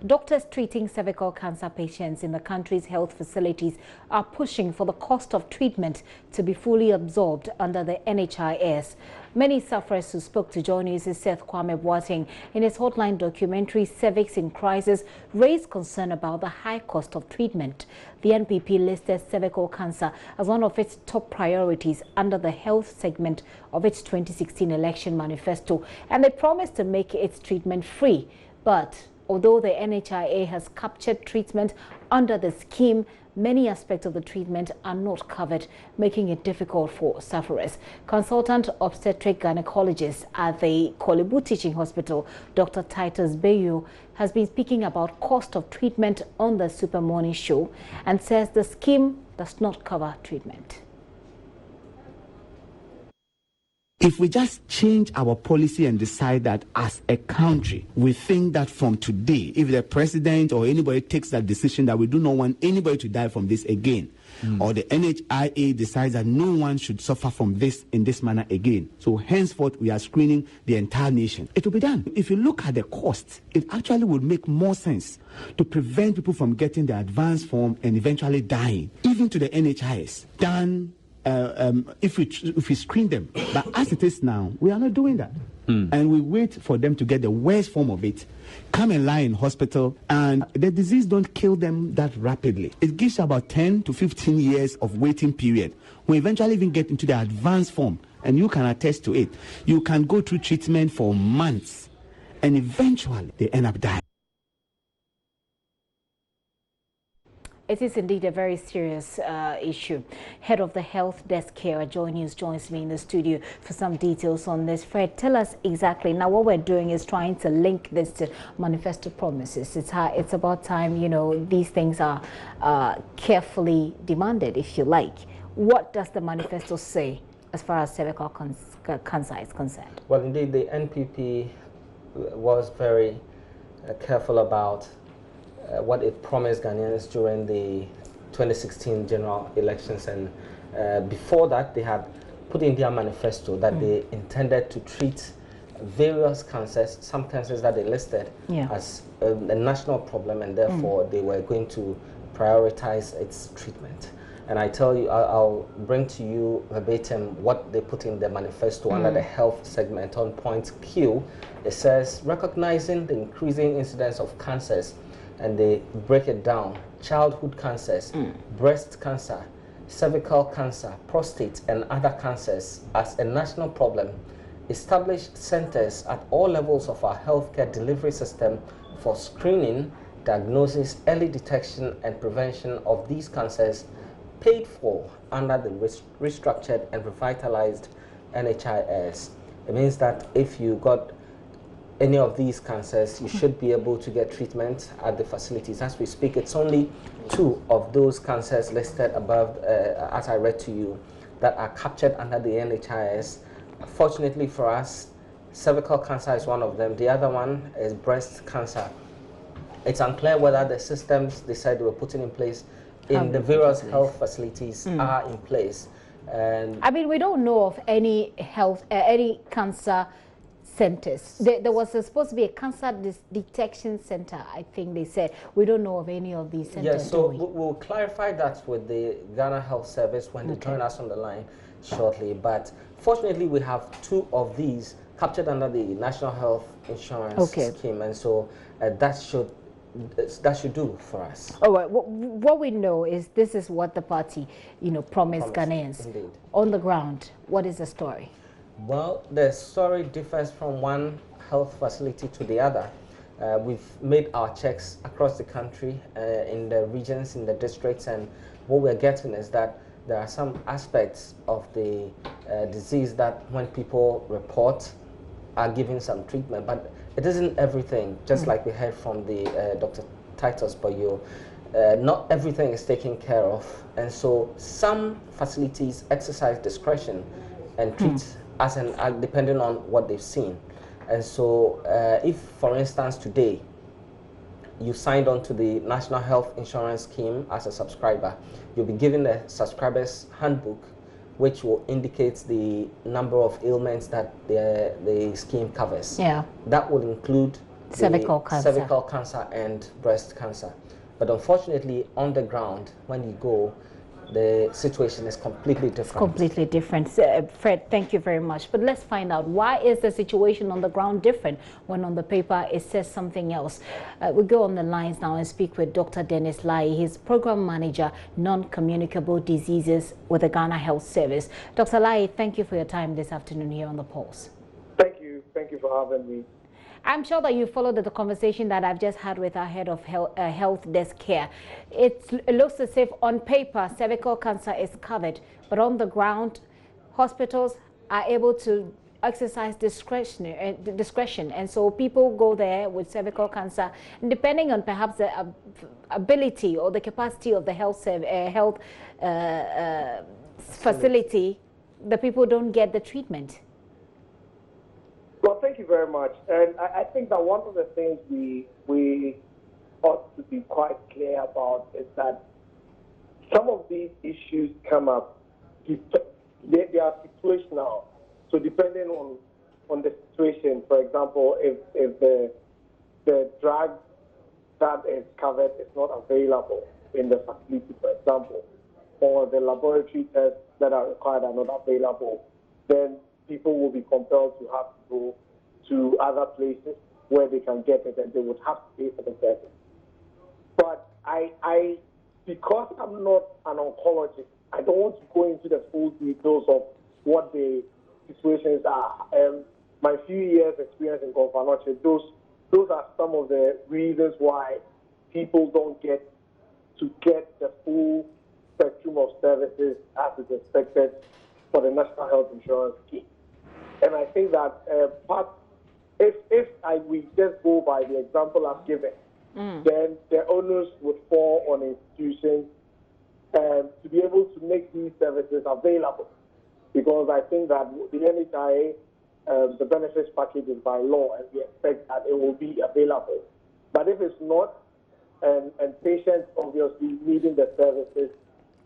Doctors treating cervical cancer patients in the country's health facilities are pushing for the cost of treatment to be fully absorbed under the NHIS. Many sufferers who spoke to JoyNews' Seth Kwame Boateng in his hotline documentary Cervix in Crisis raised concern about the high cost of treatment. The NPP listed cervical cancer as one of its top priorities under the health segment of its 2016 election manifesto, and they promised to make its treatment free. But although the NHIA has captured treatment under the scheme, many aspects of the treatment are not covered, making it difficult for sufferers. Consultant obstetric gynecologist at the Kolebu Teaching Hospital, Dr. Titus Bayo, has been speaking about cost of treatment on the Super Morning Show and says the scheme does not cover treatment. If we just change our policy and decide that as a country, we think that from today, if the president or anybody takes that decision that we do not want anybody to die from this again, or the NHIA decides that no one should suffer from this in this manner again, so henceforth we are screening the entire nation, it will be done. If you look at the cost, it actually would make more sense to prevent people from getting the advanced form and eventually dying, even to the NHIS, than if we screen them. But as it is now, we are not doing that. And we wait for them to get the worst form of it, come and lie in hospital, and the disease don't kill them that rapidly. It gives about 10 to 15 years of waiting period. We eventually even get into the advanced form, and you can attest to it. You can go through treatment for months, and eventually they end up dying. It is indeed a very serious issue. Head of the health desk here at JoyNews joins me in the studio for some details on this. Fred, tell us exactly. Now, what we're doing is trying to link this to manifesto promises. It's about time, you know, these things are carefully demanded, if you like. What does the manifesto say as far as cervical cancer is concerned? Well, indeed, the NPP was very careful about what it promised Ghanaians during the 2016 general elections, and before that they had put in their manifesto that they intended to treat various cancers, some cancers that they listed as a national problem, and therefore they were going to prioritize its treatment. And I tell you, I'll bring to you verbatim what they put in the manifesto under the health segment on point Q. It says, recognizing the increasing incidence of cancers, and they break it down: childhood cancers, breast cancer, cervical cancer, prostate, and other cancers as a national problem. Establish centers at all levels of our healthcare delivery system for screening, diagnosis, early detection, and prevention of these cancers, paid for under the restructured and revitalized NHIS. It means that if you got any of these cancers, you should be able to get treatment at the facilities. As we speak, it's only 2 of those cancers listed above, as I read to you, that are captured under the NHIS. Fortunately for us, cervical cancer is one of them. The other one is breast cancer. It's unclear whether the systems they said they were putting in place in the various health facilities are in place. And I mean, we don't know of any any cancer centers. There was supposed to be a cancer detection center, I think they said. We don't know of any of these centers. Yes, so we'll clarify that with the Ghana Health Service when they join us on the line shortly. But fortunately, we have 2 of these captured under the National Health Insurance Scheme, and so that should do for us. All right. What we know is this is what the party, promised Ghanaians. Indeed. On the ground, what is the story? Well, the story differs from one health facility to the other. We've made our checks across the country, in the regions, in the districts, and what we're getting is that there are some aspects of the disease that when people report are given some treatment, but it isn't everything, just like we heard from the Dr. Titus Bayo. Not everything is taken care of, and so some facilities exercise discretion and treat as depending on what they've seen. And so if, for instance, today you signed on to the National Health Insurance Scheme as a subscriber, you'll be given a subscriber's handbook which will indicate the number of ailments that the scheme covers. Yeah. That will include cervical cancer. Cervical cancer and breast cancer. But unfortunately, on the ground, when you go, the situation is completely different. It's completely different. Fred, thank you very much. But let's find out, why is the situation on the ground different when on the paper it says something else? We go on the lines now and speak with Dr. Dennis Lai. He's Program Manager, Non-Communicable Diseases with the Ghana Health Service. Dr. Lai, thank you for your time this afternoon here on The Pulse. Thank you. Thank you for having me. I'm sure that you followed the conversation that I've just had with our head of health desk here. It looks as if on paper cervical cancer is covered, but on the ground, hospitals are able to exercise discretion, and so people go there with cervical cancer, and depending on perhaps the ability or the capacity of the health facility, the people don't get the treatment. Well, thank you very much. And I think that one of the things we ought to be quite clear about is that some of these issues come up, they are situational. So depending on the situation, for example, if the drug that is covered is not available in the facility, for example, or the laboratory tests that are required are not available, then people will be compelled to have to go to other places where they can get it, and they would have to pay for the service. But because I'm not an oncologist, I don't want to go into the full details of what the situations are. My few years experience in Gonfanoche, those are some of the reasons why people don't get the full spectrum of services as is expected for the National Health Insurance Scheme. And I think that we just go by the example I've given, then the onus would fall on institutions to be able to make these services available. Because I think that the NHIA, the benefits package is by law, and we expect that it will be available. But if it's not, and patients obviously needing the services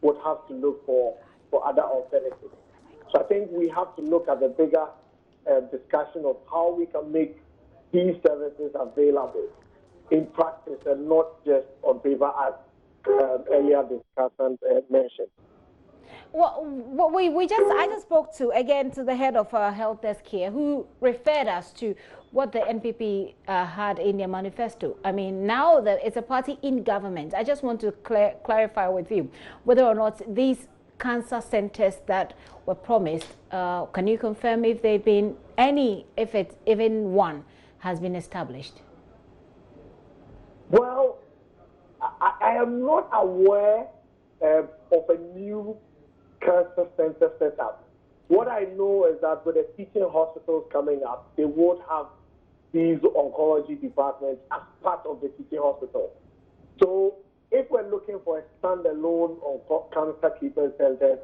would have to look for other alternatives. So I think we have to look at the bigger discussion of how we can make these services available in practice and not just on paper, as earlier discussant mentioned. Well, I just spoke to the head of our health desk here, who referred us to what the NPP had in their manifesto. I mean, now that it's a party in government, I just want to clarify with you whether or not these cancer centers that were promised, can you confirm if they've been if even one has been established? Well, I am not aware of a new cancer center set up. What I know is that with the teaching hospitals coming up, they would have these oncology departments as part of the teaching hospital. So if we're looking for a standalone cancer treatment center,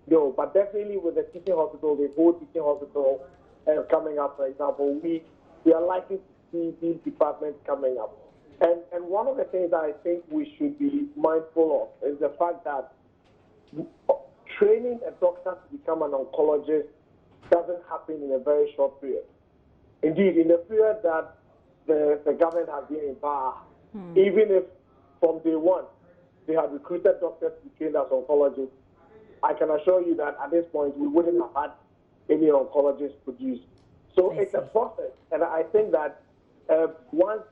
no, but definitely with the teaching hospital, the whole teaching hospital coming up, for example, we are likely to see these departments coming up. And one of the things that I think we should be mindful of is the fact that training a doctor to become an oncologist doesn't happen in a very short period. Indeed, in the period that the government has been in power, even if from day one they had recruited doctors to be trained as oncologists, I can assure you that at this point we wouldn't have had any oncologists produced. So it's a process, and I think that once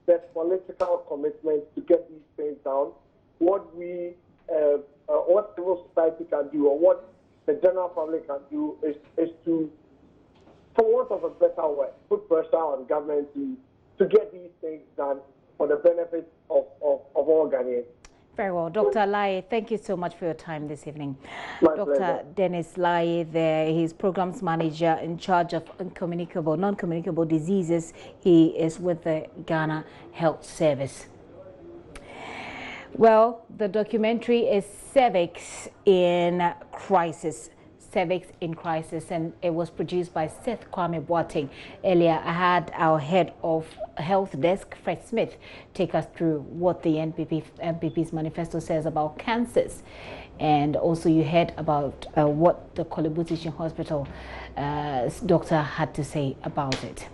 there's political commitment to get these things down, what civil society can do, or what the general public can do, is to, for want of a better word, put pressure on government to get these things done for the benefit of all Ghanaians. Very well. Dr. Lai, thank you so much for your time this evening. My Dr. pleasure. Dennis Lai there, he's Programs Manager in charge of non-communicable diseases. He is with the Ghana Health Service. Well, the documentary is Cervix in Crisis. Cervix in Crisis, and it was produced by Seth Kwame Boateng. Earlier, I had our head of health desk, Fred Smith, take us through what the NPP's manifesto says about cancers, and also you heard about what the Kolebu Teaching Hospital doctor had to say about it.